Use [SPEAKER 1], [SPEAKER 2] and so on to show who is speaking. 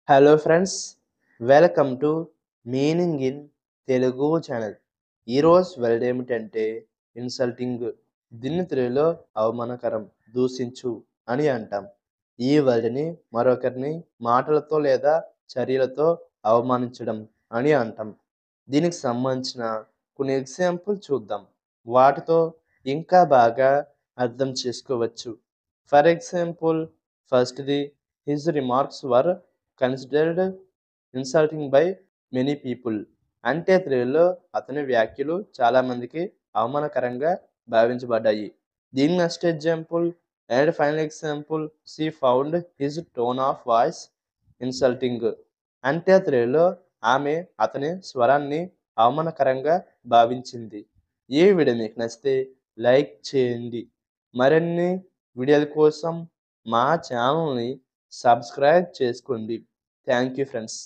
[SPEAKER 1] Hello friends, welcome to meaning in Telugu channel. ఈరోజు word ఏమిటంటే insulting. దీన్ని తెలుగులో అవమానకరం, దూషించు అని అంటాం. ఈ వర్డ్ని మరొకరిని మాటలతో లేదా చర్యలతో అవమానించడం అని అంటాం. దీనికి సంబంధించిన కొన్ని ఎగ్జాంపుల్ చూద్దాం. వాటితో ఇంకా బాగా అర్థం చేసుకోవచ్చు. ఫర్ ఎగ్జాంపుల్, ఫస్ట్‌ది, his remarks were considered insulting by many people. అంటే తెలుగులో అతని వ్యాఖ్యలు చాలా మందికి అవమానకరంగా భావించబడ్డాయి. దీని next example and final example, she found his tone of voice insulting. అంటే తెలుగులో ఆమె అతని స్వరాన్ని అవమానకరంగా భావించింది. ఈ వీడియో మీకు నచ్చితే లైక్ చేయండి. మరిన్ని వీడియోల కోసం మా ఛానల్ని సబ్స్క్రైబ్ చేసుకోండి. Thank you friends.